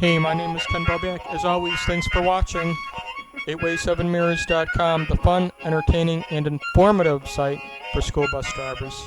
Hey, my name is Ken Bobiak. As always, thanks for watching. 8way7mirrors.com, the fun, entertaining, and informative site for school bus drivers.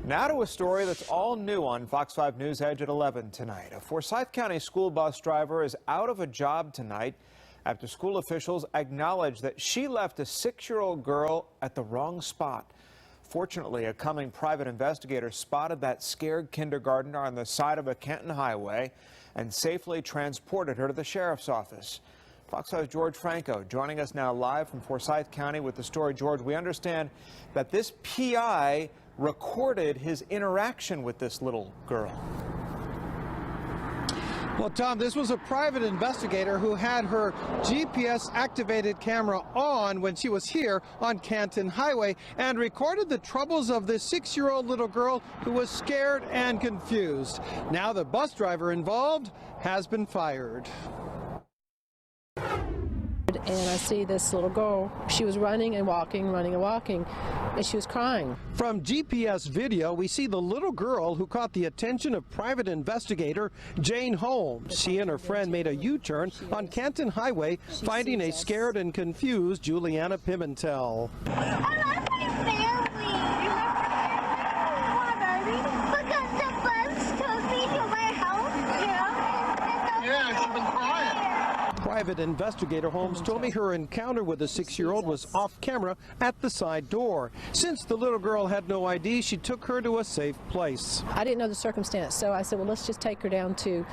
Now to a story that's all new on Fox 5 News Edge at 11 tonight. A Forsyth County school bus driver is out of a job tonight after school officials acknowledge that she left a 6-year-old girl at the wrong spot. Fortunately, a coming private investigator spotted that scared kindergartner on the side of a Canton highway and safely transported her to the sheriff's office. Fox 5's George Franco joining us now live from Forsyth County with the story. George, we understand that this PI recorded his interaction with this little girl. Well, Tom, this was a private investigator who had her GPS-activated camera on when she was here on Canton Highway and recorded the troubles of this 6-year-old little girl who was scared and confused. Now the bus driver involved has been fired. And I see this little girl, she was running and walking, and she was crying. From GPS video, we see the little girl who caught the attention of private investigator Jane Holmes. She and her friend made a U-turn on Canton Highway, finding a scared and confused Juliana Pimentel. Private investigator Holmes told me her encounter with the 6-year-old was off camera at the side door. Since the little girl had no ID, she took her to a safe place. I didn't know the circumstance, so I said, well, let's just take her down to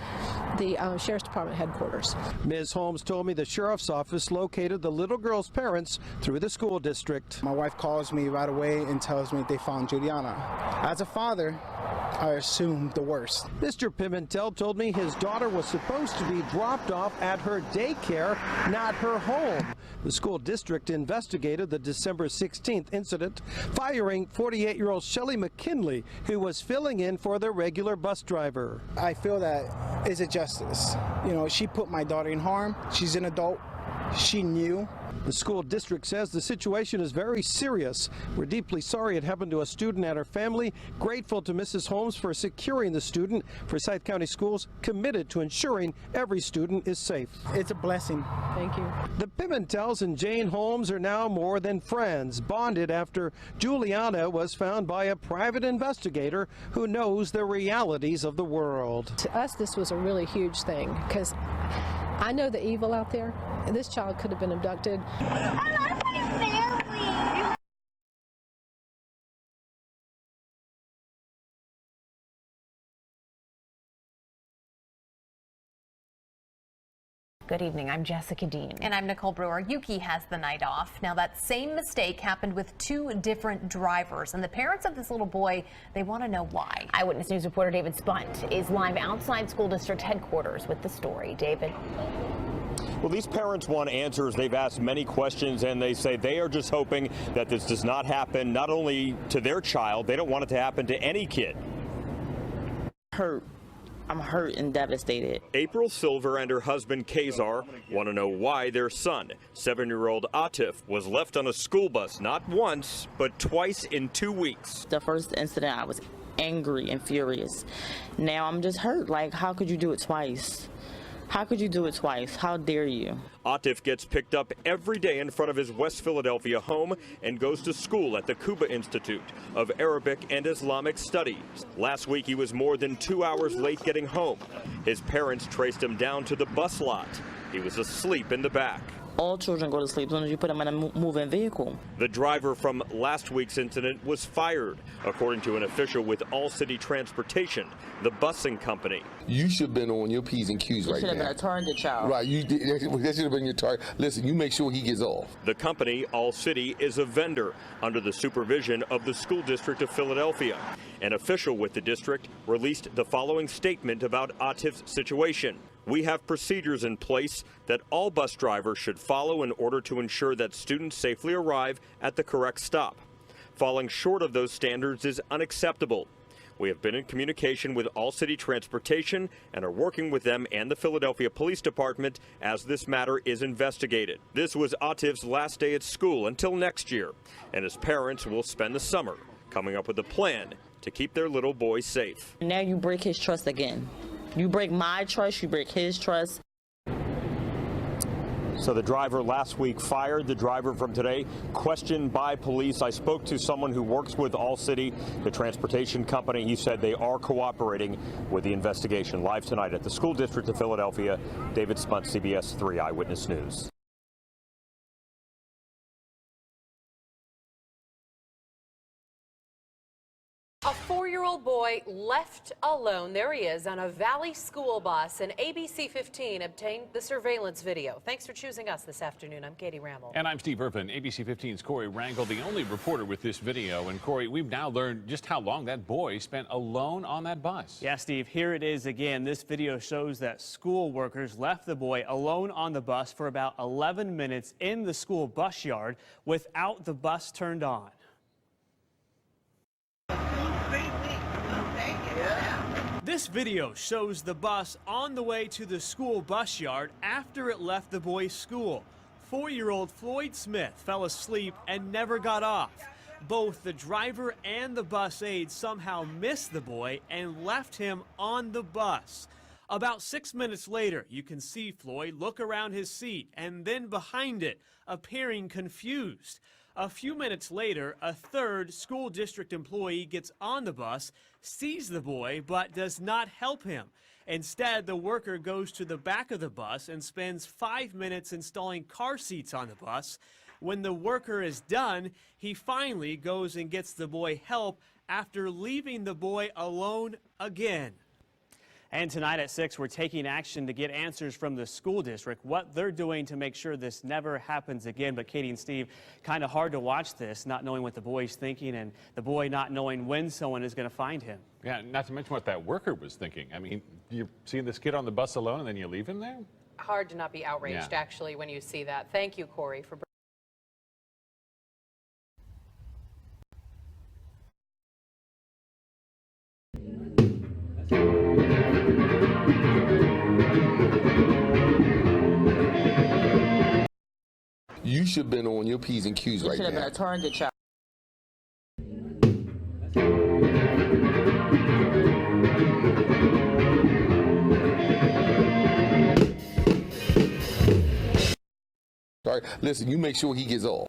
the Sheriff's Department headquarters. Ms. Holmes told me the sheriff's office located the little girl's parents through the school district. My wife calls me right away and tells me they found Juliana. As a father, I assumed the worst. Mr. Pimentel told me his daughter was supposed to be dropped off at her daycare, not her home. The school district investigated the December 16th incident, firing 48-year-old Shelley McKinley, who was filling in for the regular bus driver. I feel that is a justice. You know, she put my daughter in harm. She's an adult. She knew. The school district says the situation is very serious. We're deeply sorry it happened to a student and her family. Grateful to Mrs. Holmes for securing the student. Forsyth County Schools committed to ensuring every student is safe. It's a blessing. Thank you. The Pimentels and Jane Holmes are now more than friends, bonded after Juliana was found by a private investigator who knows the realities of the world. To us, this was a really huge thing because I know the evil out there. This child could have been abducted. I love my family. Good evening, I'm Jessica Dean. And I'm Nicole Brewer. Yuki has the night off. Now that same mistake happened with 2 different drivers, and the parents of this little boy, they want to know why. Eyewitness News reporter David Spunt is live outside school district headquarters with the story. David. Well, these parents want answers. They've asked many questions, and they say they are just hoping that this does not happen, not only to their child, they don't want it to happen to any kid. I'm hurt and devastated. April Silver and her husband Kazar want to know why their son, 7-year-old Atif, was left on a school bus not once, but twice in 2 weeks. The first incident, I was angry and furious. Now I'm just hurt. Like, how could you do it twice? How could you do it twice? How dare you? Atif gets picked up every day in front of his West Philadelphia home and goes to school at the Cuba Institute of Arabic and Islamic Studies. Last week, he was more than 2 hours late getting home. His parents traced him down to the bus lot. He was asleep in the back. All children go to sleep as soon as you put them in a moving vehicle. The driver from last week's incident was fired, according to an official with All City Transportation, the busing company. You should have been on your P's and Q's right now. You should have been a target child. Right, that should have been your target. Listen, you make sure he gets off. The company, All City, is a vendor under the supervision of the School District of Philadelphia. An official with the district released the following statement about Atif's situation. We have procedures in place that all bus drivers should follow in order to ensure that students safely arrive at the correct stop. Falling short of those standards is unacceptable. We have been in communication with All City Transportation and are working with them and the Philadelphia Police Department as this matter is investigated. This was Ativ's last day at school until next year, and his parents will spend the summer coming up with a plan to keep their little boy safe. Now you break his trust again. You break my trust, you break his trust. So the driver last week fired. The driver from today questioned by police. I spoke to someone who works with All City, the transportation company. He said they are cooperating with the investigation. Live tonight at the School District of Philadelphia, David Spunt, CBS 3 Eyewitness News. A 4-year-old boy left alone, there he is, on a Valley school bus, and ABC 15 obtained the surveillance video. Thanks for choosing us this afternoon. I'm Katie Ramel. And I'm Steve Irvin. ABC 15's Corey Rangel, the only reporter with this video. And Corey, we've now learned just how long that boy spent alone on that bus. Yeah, Steve, here it is again. This video shows that school workers left the boy alone on the bus for about 11 minutes in the school bus yard without the bus turned on. This video shows the bus on the way to the school bus yard after it left the boy's school. 4-year-old Floyd Smith fell asleep and never got off. Both the driver and the bus aide somehow missed the boy and left him on the bus. About 6 minutes later, you can see Floyd look around his seat and then behind it, appearing confused. A few minutes later, a third school district employee gets on the bus, sees the boy, but does not help him. Instead, the worker goes to the back of the bus and spends 5 minutes installing car seats on the bus. When the worker is done, he finally goes and gets the boy help after leaving the boy alone again. And tonight at 6, we're taking action to get answers from the school district, what they're doing to make sure this never happens again. But Katie and Steve, kind of hard to watch this, not knowing what the boy's thinking and the boy not knowing when someone is going to find him. Yeah, not to mention what that worker was thinking. I mean, you're seeing this kid on the bus alone and then you leave him there? Hard to not be outraged, actually, when you see that. Thank you, Corey, for You should have been on your P's and Q's right now. You should have been a target child. All right, listen, you make sure he gets off.